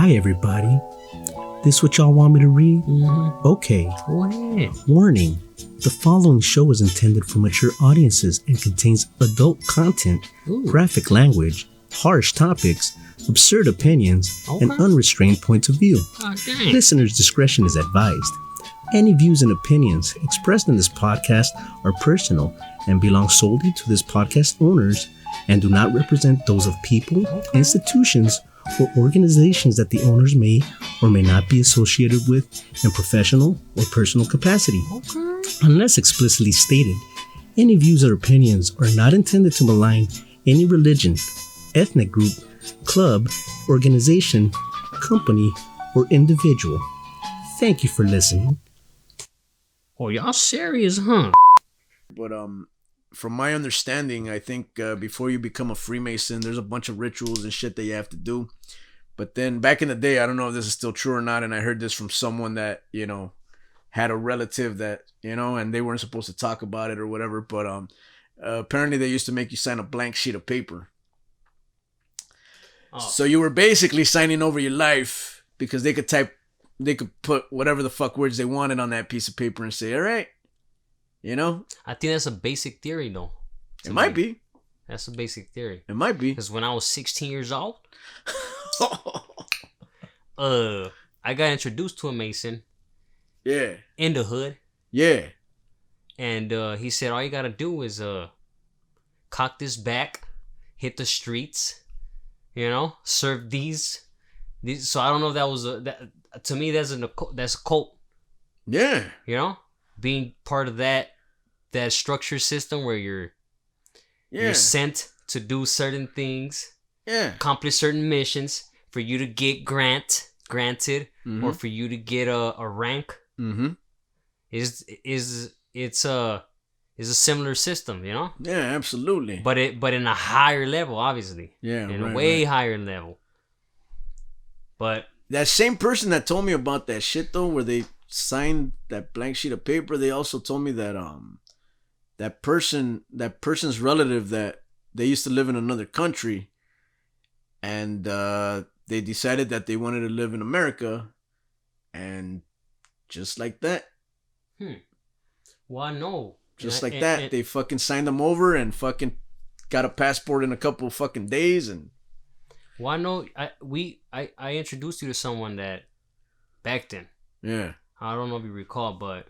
Hi, everybody. This what y'all want me to read? Mm-hmm. Okay. Go ahead. Warning. The following show is intended for mature audiences and contains adult content, graphic language, harsh topics, absurd opinions, and unrestrained points of view. Listeners' discretion is advised. Any views and opinions expressed in this podcast are personal and belong solely to this podcast owners and do not represent those of people, institutions, or organizations that the owners may or may not be associated with in professional or personal capacity. Unless explicitly stated, any views or opinions are not intended to malign any religion, ethnic group, club, organization, company, or individual. Thank you for listening. Oh, y'all serious, huh? But from my understanding, I think before you become a Freemason, there's a bunch of rituals and shit that you have to do. But then back in the day, I don't know if this is still true or not, and I heard this from someone that, had a relative that, and they weren't supposed to talk about it or whatever, but apparently they used to make you sign a blank sheet of paper. Oh. So you were basically signing over your life because they could put whatever the fuck words they wanted on that piece of paper and say, all right, I think that's a basic theory, though. It might be. That's a basic theory. It might be. Because when I was 16 years old, I got introduced to a Mason. Yeah. In the hood. Yeah. And he said, all you gotta do is cock this back, hit the streets, serve these. So I don't know if that was to me that's a cult. Yeah. Being part of that structure system where you're sent to do certain things, accomplish certain missions for you to get granted, or for you to get a rank. Mm-hmm. It's a similar system, Yeah, absolutely. But in a higher level, obviously. Yeah, in a way higher level. But that same person that told me about that shit though, where they signed that blank sheet of paper, they also told me that that person's relative, that they used to live in another country, and they decided that they wanted to live in America, and just like that. Well, no. Just like that, they fucking signed them over and fucking got a passport in a couple of fucking days. And well, I know I introduced you to someone that back then. Yeah. I don't know if you recall, but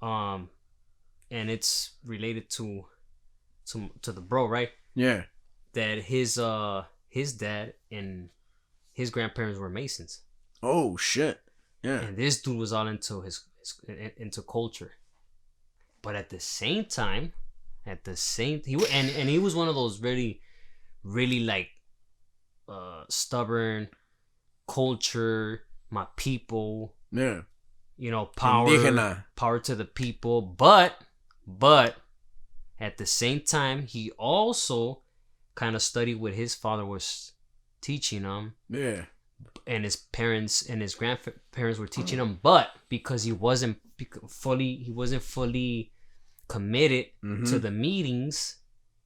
and it's related to the bro, right? Yeah. That his dad and his grandparents were Masons. Oh shit. Yeah. And this dude was all into into culture. But at the same time, he was one of those really, really like stubborn culture, my people. Yeah. Power to the people. But at the same time, he also kind of studied what his father was teaching him. Yeah. And his parents and his grandparents were teaching him, but because he wasn't fully committed to the meetings,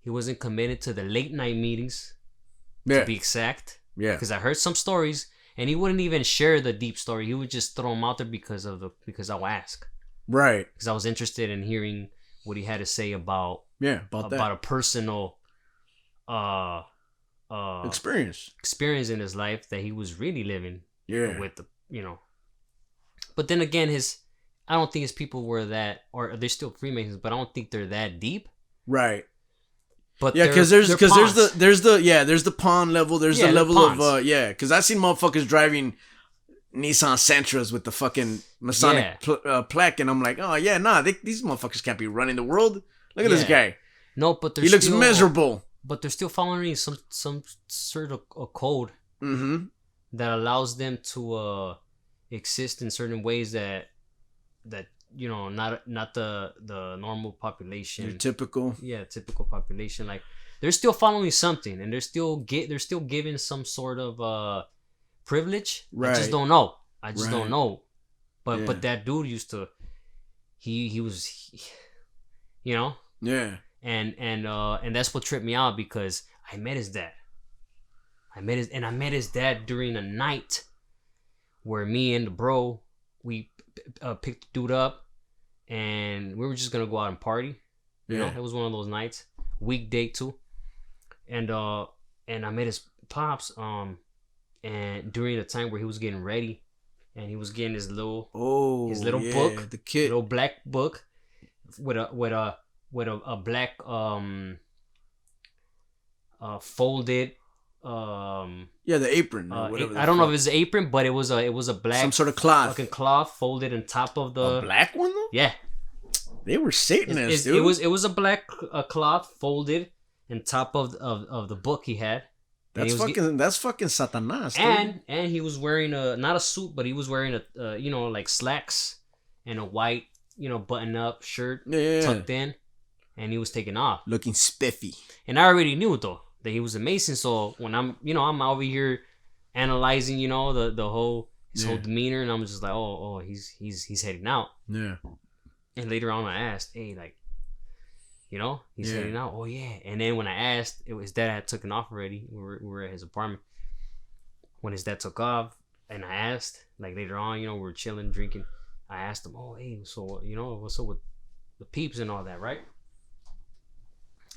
he wasn't committed to the late night meetings, to be exact. Yeah. Because I heard some stories, and he wouldn't even share the deep story. He would just throw them out there because I would ask. Right. Because I was interested in hearing what he had to say about that. A personal experience in his life that he was really living with but then again, I don't think his people were that, or they're still Freemasons, but I don't think they're that deep. Right. But because there's the pawn level, there's the level of because I've seen motherfuckers driving Nissan Sentras with the fucking Masonic plaque, and I'm like, oh yeah, nah, these motherfuckers can't be running the world. Look at this guy. No, but he looks miserable. But they're still following some sort of a code that allows them to exist in certain ways that not the normal population. Your typical population. Like they're still following something, and they're still given some sort of privilege. Right. I just don't know. Don't know. But that dude used to. He was. Yeah. And that's what tripped me out, because I met his dad. I met his dad during a night where me and the bro, we picked the dude up and we were just gonna go out and party. You know, it was one of those nights, weekday too. And I met his pops and during the time where he was getting ready and he was getting his little book, the kid, little black book with a black folded the apron or whatever. I don't know if it's an apron, but it was a black, some sort of cloth, fucking cloth folded on top of the a black one though. Yeah, they were Satanists, dude. It was a black cloth folded on top of the book he had. That's fucking Satanas, dude. And he was wearing not a suit, but he was wearing a like slacks and a white button up shirt tucked in, and he was taking off looking spiffy. And I already knew though that he was a Mason. So when I'm over here analyzing, the whole whole demeanor, and I'm just like, oh, he's heading out. Yeah. And later on, I asked, hey, like, he's heading out. Oh yeah. And then when I asked, his dad had taken off already. We were at his apartment. When his dad took off, and I asked, like later on, we were chilling, drinking. I asked him, oh hey, so what's up with the peeps and all that, right?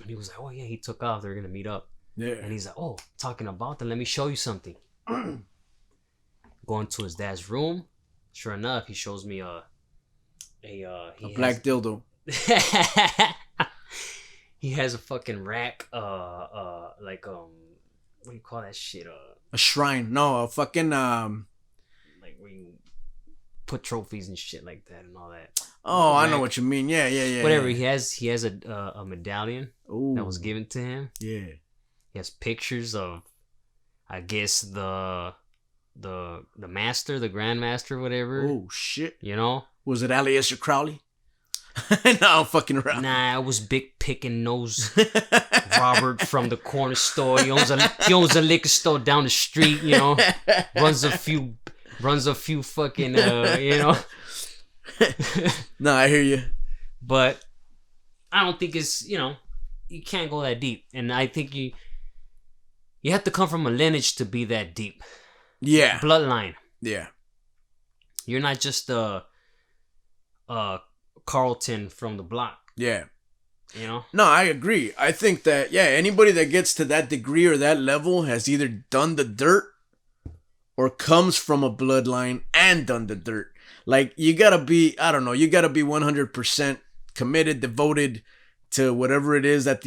And he was like, oh yeah, he took off. They're gonna meet up. Yeah. And he's like, oh, talking about that, let me show you something. Going to his dad's room. Sure enough, he shows me a black dildo. He has a fucking rack, like what do you call that shit? A shrine. No, a fucking like where you put trophies and shit like that and all that. Oh, I know what you mean. Yeah. Whatever. Yeah. He has a medallion. Ooh. That was given to him. Yeah. He has pictures of, I guess, the master, the grandmaster, whatever. Oh shit. Was it Aleister Crowley? No, I'm fucking around. Nah, it was big picking nose Robert from the corner store. He owns a liquor store down the street. Runs a few fucking No, I hear you. But I don't think it's you can't go that deep, and I think you have to come from a lineage to be that deep. Yeah. Bloodline. Yeah. You're not just a Carlton from the block. Yeah. No, I agree. I think that, anybody that gets to that degree or that level has either done the dirt or comes from a bloodline and done the dirt. Like, you gotta be 100% committed, devoted to whatever it is that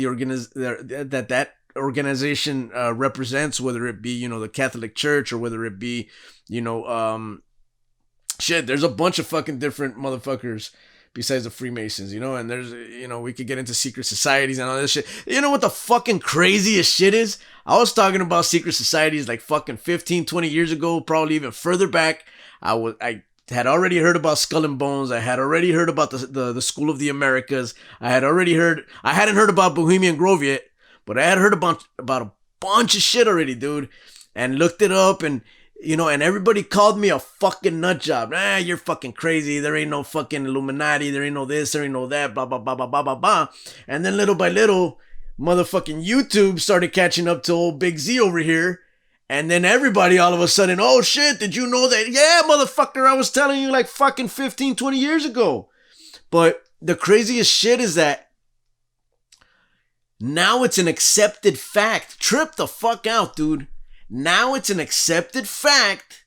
that organization represents, whether it be, the Catholic Church or whether it be, there's a bunch of fucking different motherfuckers besides the Freemasons, and there's, we could get into secret societies and all this shit. You know what the fucking craziest shit is? I was talking about secret societies like fucking 15, 20 years ago, probably even further back. I had already heard about Skull and Bones. I had already heard about the School of the Americas. I hadn't heard about Bohemian Grove yet, but I had heard about a bunch of shit already, dude, and looked it up, and and everybody called me a fucking nut job. You're fucking crazy. There ain't no fucking Illuminati. There ain't no this. There ain't no that. Blah, blah, blah, blah, blah, blah, blah. And then little by little, motherfucking YouTube started catching up to old Big Z over here. And then everybody all of a sudden, oh shit, did you know that? Yeah, motherfucker, I was telling you like fucking 15, 20 years ago. But the craziest shit is that now it's an accepted fact. Trip the fuck out, dude. Now it's an accepted fact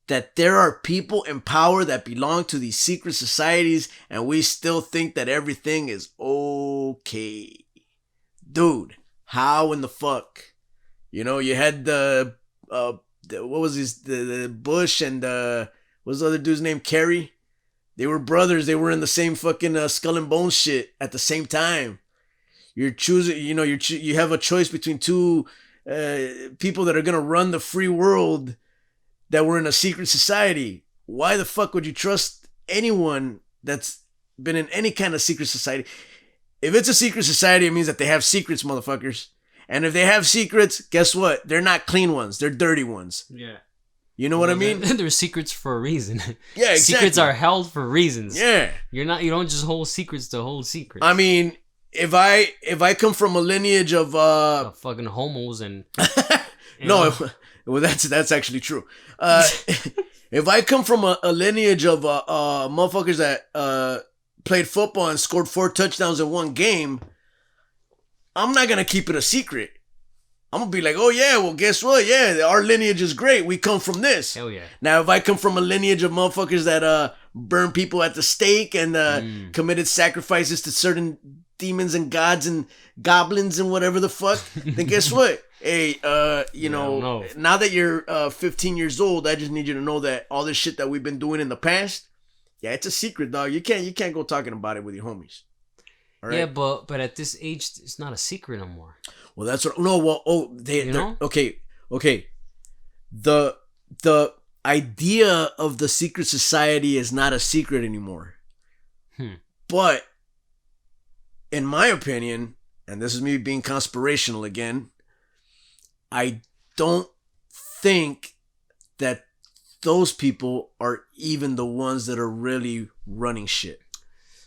that there are people in power that belong to these secret societies, and we still think that everything is okay. Dude, how in the fuck? You had the Bush and what was the other dude's name? Kerry? They were brothers. They were in the same fucking Skull and Bones shit at the same time. You're choosing, you have a choice between two people that are going to run the free world that were in a secret society. Why the fuck would you trust anyone that's been in any kind of secret society? If it's a secret society, it means that they have secrets, motherfuckers. And if they have secrets, guess what? They're not clean ones. They're dirty ones. Yeah. You know what I mean? They're secrets for a reason. Yeah, exactly. Secrets are held for reasons. Yeah. You don't just hold secrets to hold secrets. I mean, if I come from a lineage of fucking homos and No, well, that's actually true. If I come from a lineage of motherfuckers that played football and scored 4 touchdowns in one game, I'm not gonna keep it a secret. I'm gonna be like, oh yeah, well guess what? Yeah, our lineage is great. We come from this. Hell yeah. Now, if I come from a lineage of motherfuckers that burn people at the stake and committed sacrifices to certain demons and gods and goblins and whatever the fuck, then guess what? Hey, now that you're 15 years old, I just need you to know that all this shit that we've been doing in the past, yeah, it's a secret, dog. You can't go talking about it with your homies. All right? Yeah, but at this age, it's not a secret no more. Well, that's what. No, well, okay. The idea of the secret society is not a secret anymore. But in my opinion, and this is me being conspirational again, I don't think that those people are even the ones that are really running shit.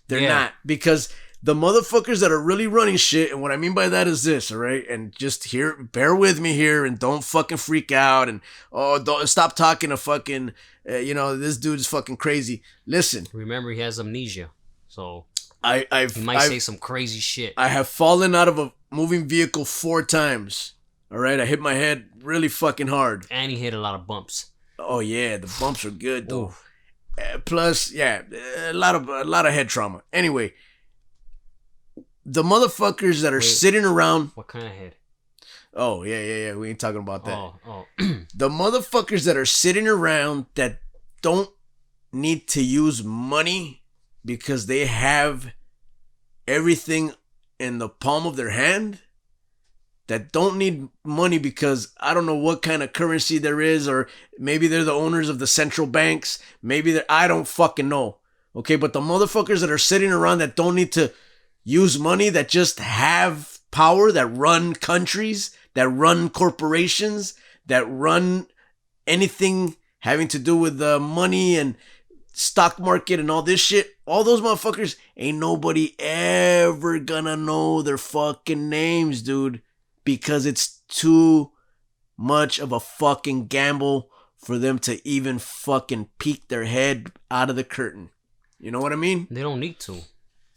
They're not, because the motherfuckers that are really running shit, and what I mean by that is this, all right? And just bear with me here, and don't fucking freak out, and don't stop talking to fucking, this dude is fucking crazy. Listen. Remember, he has amnesia, so he might say some crazy shit. I have fallen out of a moving vehicle 4 times, all right? I hit my head really fucking hard. And he hit a lot of bumps. Oh, yeah, the bumps are good, though. Plus, yeah, a lot of head trauma. Anyway, the motherfuckers that are sitting around. What kind of head? Oh, yeah. We ain't talking about that. Oh. The motherfuckers that are sitting around that don't need to use money because they have everything in the palm of their hand. That don't need money because I don't know what kind of currency there is, or maybe they're the owners of the central banks. Maybe I don't fucking know. Okay, but the motherfuckers that are sitting around that don't need to use money, that just have power, that run countries, that run corporations, that run anything having to do with the money and stock market and all this shit, all those motherfuckers, ain't nobody ever gonna know their fucking names, dude, because it's too much of a fucking gamble for them to even fucking peek their head out of the curtain. You know what I mean? They don't need to.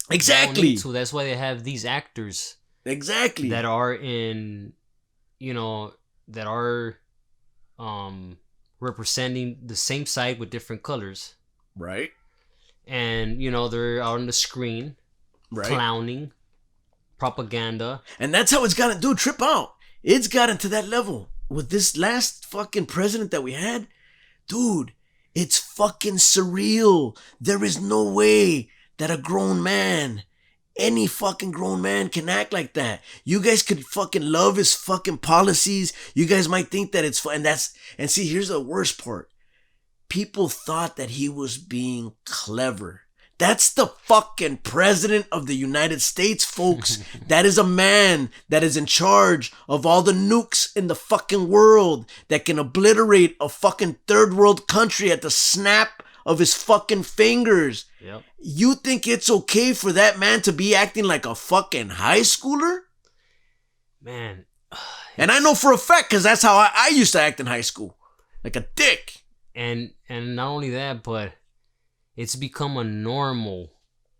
Exactly. That's why they have these actors. Exactly. That are in, that are representing the same side with different colors. Right. And, they're out on the screen. Right. Clowning. Propaganda. And that's how it's gotten, dude, trip out. It's gotten to that level. With this last fucking president that we had, dude, it's fucking surreal. There is no way that a grown man, any fucking grown man, can act like that. You guys could fucking love his fucking policies. You guys might think that it's fun. And see, here's the worst part. People thought that he was being clever. That's the fucking president of the United States, folks. That is a man that is in charge of all the nukes in the fucking world that can obliterate a fucking third world country at the snap of his fucking fingers. Yep. You think it's okay for that man to be acting like a fucking high schooler? Man. And I know for a fact, because that's how I used to act in high school. Like a dick. And not only that, but it's become a normal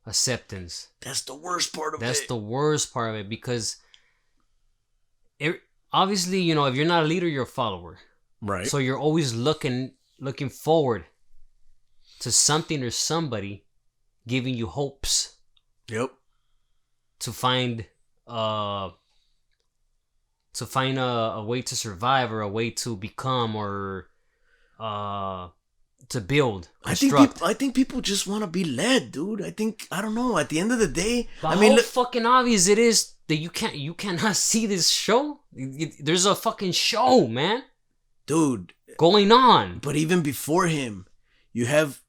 acceptance. That's the worst part of it. That's the worst part of it, because obviously, if you're not a leader, you're a follower. Right. So you're always looking forward to something or somebody giving you hopes. Yep. To find a way to survive, or a way to become, or to build. I think people just want to be led, dude. I don't know. At the end of the day, how fucking obvious it is that you cannot see this show. There's a fucking show, man, dude, going on. But even before him, you have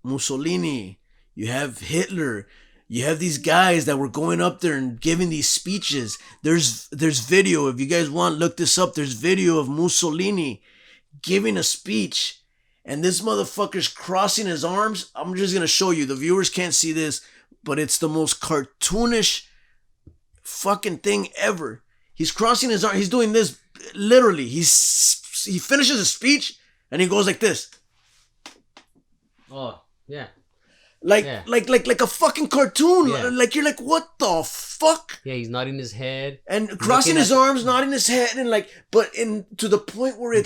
Mussolini, you have Hitler, you have these guys that were going up there and giving these speeches. There's video. If you guys want, look this up. There's video of Mussolini giving a speech. And this motherfucker's crossing his arms. I'm just going to show you. The viewers can't see this, but it's the most cartoonish fucking thing ever. He's crossing his arms. He's doing this literally, he finishes his speech and he goes like this. Oh, yeah. Like a fucking cartoon. Yeah. Like, you're like, what the fuck? Yeah, he's nodding his head. And crossing his arms, nodding his head, and like, but to the point where it's... a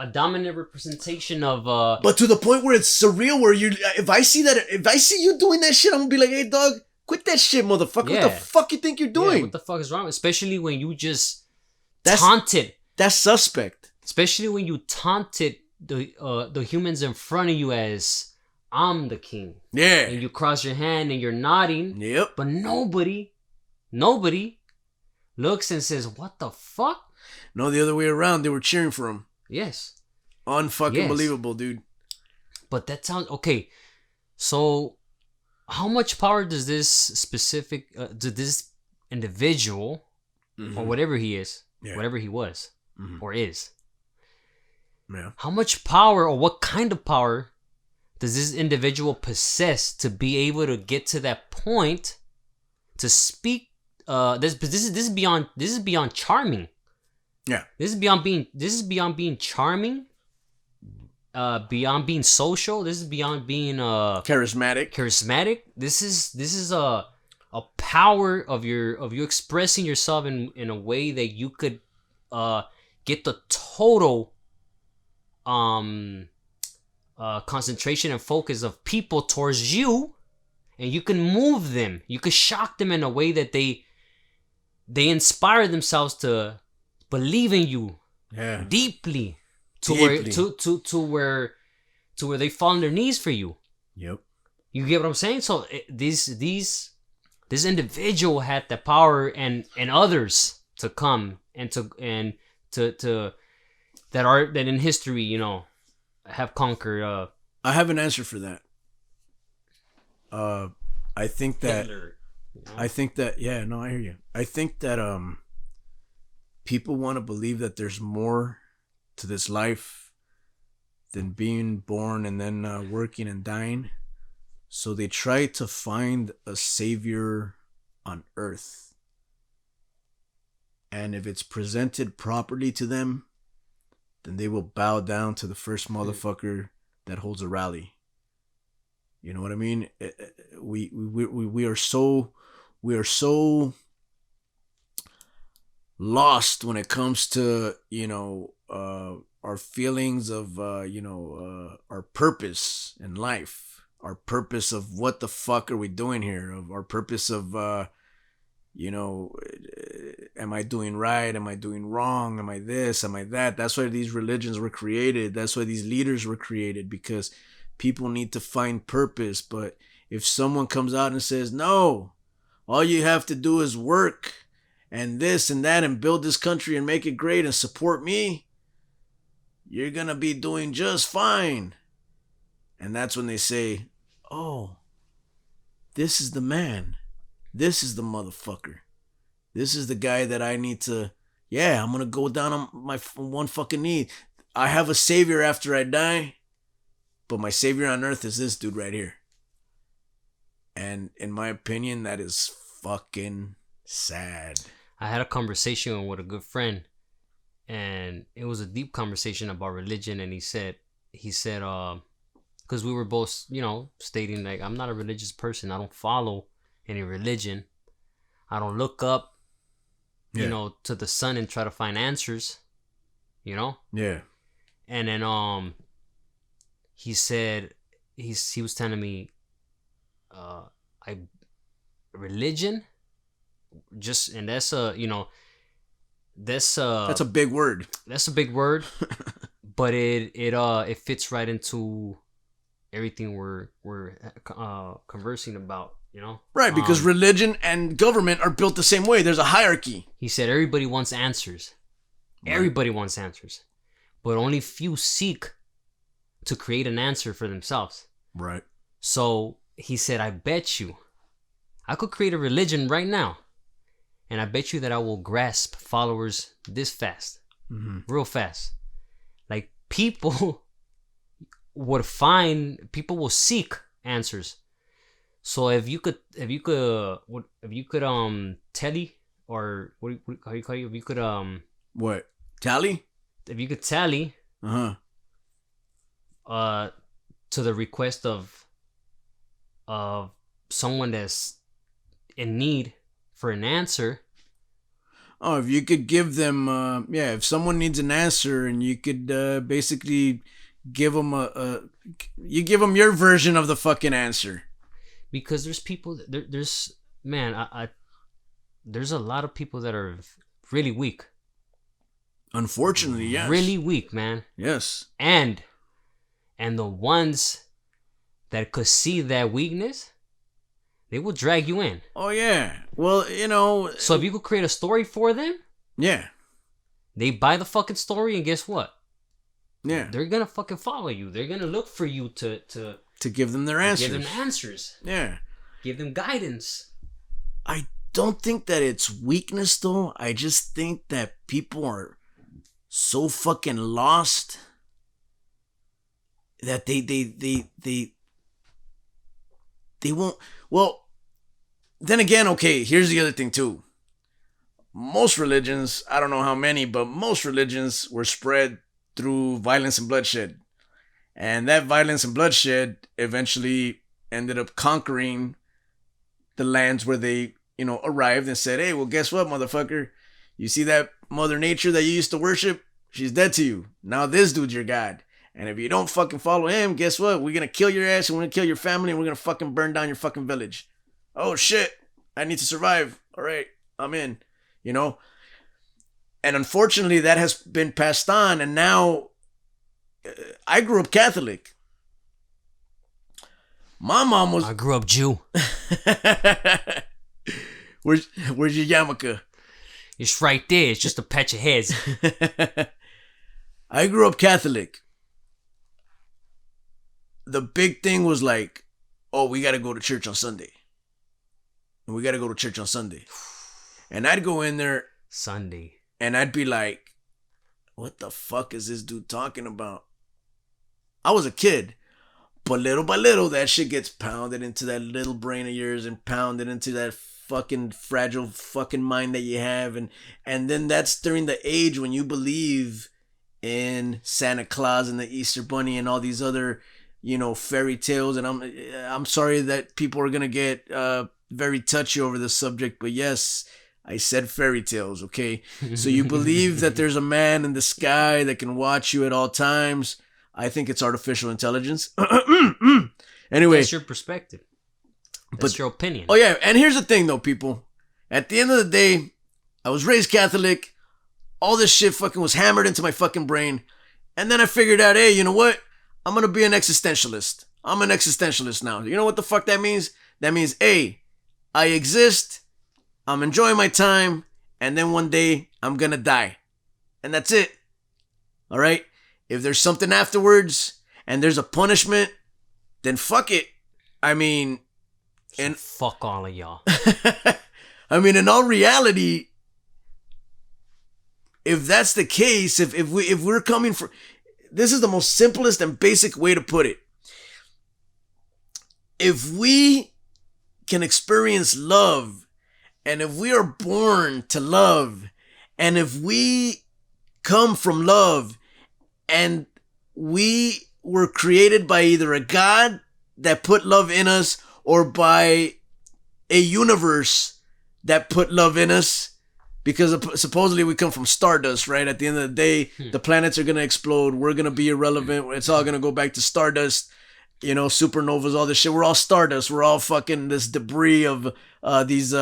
dominant representation of... But to the point where it's surreal, where if I see you doing that shit, I'm gonna be like, hey, dog, quit that shit, motherfucker. Yeah. What the fuck you think you're doing? Yeah, what the fuck is wrong? Especially when you just taunted. That's suspect. Especially when you taunted the humans in front of you as... I'm the king. Yeah. And you cross your hand and you're nodding. Yep. But nobody looks and says, what the fuck? No, the other way around. They were cheering for him. Yes. Unfucking believable, dude. But that sounds... Okay. So, how much power does this specific... this individual, or whatever he is, whatever he was, or is, how much power, or what kind of power... does this individual possess to be able to get to that point to speak? This is beyond charming. Yeah. This is beyond being charming. Beyond being social. This is beyond being charismatic. This is a power of you expressing yourself in a way that you could get the total concentration and focus of people towards you, and you can move them. You can shock them in a way that they inspire themselves to believe in you deeply where they fall on their knees for you. Yep. You get what I'm saying? So this individual had the power and others to come and to that in history, you know, have conquered. I have an answer for that. I think that Hitler, you know? I think that I hear you. I think that people want to believe that there's more to this life than being born and then working and dying. So they try to find a savior on earth. And if it's presented properly to them, then they will bow down to the first motherfucker that holds a rally. You know what I mean? We are so lost when it comes to, you know, our feelings of our purpose in life, our purpose of what the fuck are we doing here, of our purpose of am I doing right? Am I doing wrong? Am I this? Am I that? That's why these religions were created. That's why these leaders were created, because people need to find purpose. But if someone comes out and says, no, all you have to do is work and this and that and build this country and make it great and support me, you're going to be doing just fine. And that's when they say, oh, this is the man. This is the motherfucker. This is the guy that I need to, I'm going to go down on my one fucking knee. I have a savior after I die, but my savior on earth is this dude right here. And in my opinion, that is fucking sad. I had a conversation with a good friend, and it was a deep conversation about religion, and he said, because we were both, stating like, I'm not a religious person. I don't follow any religion. I don't look up, to the sun and try to find answers, Yeah. And then he said he was telling me religion just, and that's that's a big word. That's a big word. But it fits right into everything we're conversing about. Right, because religion and government are built the same way. There's a hierarchy. He said everybody wants answers. Right. Everybody wants answers. But only few seek to create an answer for themselves. Right. So he said, I bet you I could create a religion right now. And I bet you that I will grasp followers this fast. Mm-hmm. Real fast. Like people will seek answers. So if you could what? Tally? If you could tally to the request of someone that's in need for an answer. Oh, if you could give them, if someone needs an answer and you could basically give them you give them your version of the fucking answer. Because there's people, there's a lot of people that are really weak. Unfortunately, yes. Really weak, man. Yes. And the ones that could see that weakness, they will drag you in. Oh, yeah. Well, So if you could create a story for them, yeah, they buy the fucking story, and guess what? Yeah. They're gonna fucking follow you. They're gonna look for you to give them their answers. Give them answers. Yeah. Give them guidance. I don't think that it's weakness, though. I just think that people are so fucking lost that they won't. Well, then again, okay, here's the other thing too. Most religions, I don't know how many, but most religions were spread through violence and bloodshed. And that violence and bloodshed eventually ended up conquering the lands where they, arrived and said, hey, well, guess what, motherfucker? You see that Mother Nature that you used to worship? She's dead to you. Now this dude's your God. And if you don't fucking follow him, guess what? We're going to kill your ass and we're going to kill your family and we're going to fucking burn down your fucking village. Oh, shit. I need to survive. All right. I'm in. And unfortunately, that has been passed on. And now, I grew up Catholic. My mom was... I grew up Jew. Where's your yarmulke? It's right there. It's just a patch of heads. I grew up Catholic. The big thing was like, oh, we got to go to church on Sunday. And we got to go to church on Sunday. And I'd go in there. Sunday. And I'd be like, what the fuck is this dude talking about? I was a kid. But little by little, that shit gets pounded into that little brain of yours and pounded into that fucking fragile fucking mind that you have. And then that's during the age when you believe in Santa Claus and the Easter Bunny and all these other, fairy tales. And I'm sorry that people are going to get very touchy over this subject. But yes, I said fairy tales, okay? So you believe that there's a man in the sky that can watch you at all times. I think it's artificial intelligence. Anyway. That's your perspective. That's your opinion. Oh, yeah. And here's the thing, though, people. At the end of the day, I was raised Catholic. All this shit fucking was hammered into my fucking brain. And then I figured out, hey, you know what? I'm going to be an existentialist. I'm an existentialist now. You know what the fuck that means? That means, hey, I exist. I'm enjoying my time. And then one day, I'm going to die. And that's it. All right? If there's something afterwards and there's a punishment, then fuck it. I mean, and fuck all of y'all. I mean, in all reality, if that's the case, if we're coming for, this is the most simplest and basic way to put it. If we can experience love, and if we are born to love, and if we come from love, and we were created by either a God that put love in us or by a universe that put love in us, because supposedly we come from stardust, right? At the end of the day, the planets are going to explode. We're going to be irrelevant. It's all going to go back to stardust, supernovas, all this shit. We're all stardust. We're all fucking this debris of these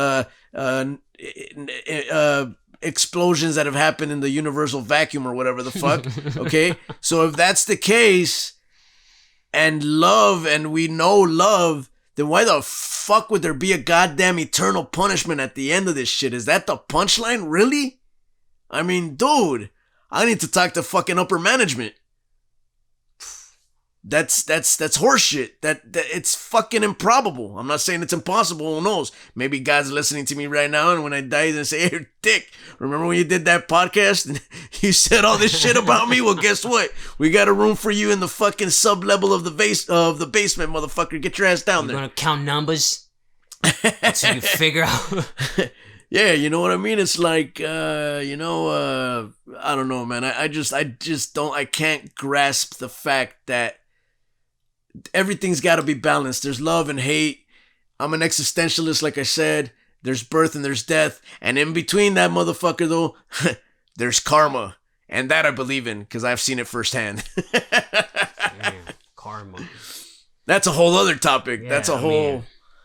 explosions that have happened in the universal vacuum or whatever the fuck. Okay. So if that's the case and love, and we know love, then why the fuck would there be a goddamn eternal punishment at the end of this shit? Is that the punchline? Really? I mean, dude, I need to talk to fucking upper management. That's horseshit. That it's fucking improbable. I'm not saying it's impossible. Who knows? Maybe God's listening to me right now, and when I die, he's gonna say, "Hey, Dick, remember when you did that podcast and you said all this shit about me? Well, guess what? We got a room for you in the fucking sub level of the basement, motherfucker. Get your ass down there." You're gonna count numbers until you figure out. Yeah, you know what I mean? It's like, I don't know, man. I just don't, I can't grasp the fact that everything's got to be balanced. There's love and hate. I'm an existentialist, like I said. There's birth and there's death. And in between that motherfucker, though, there's karma. And that I believe in, because I've seen it firsthand. Damn, karma. That's a whole other topic. Yeah, that's a whole...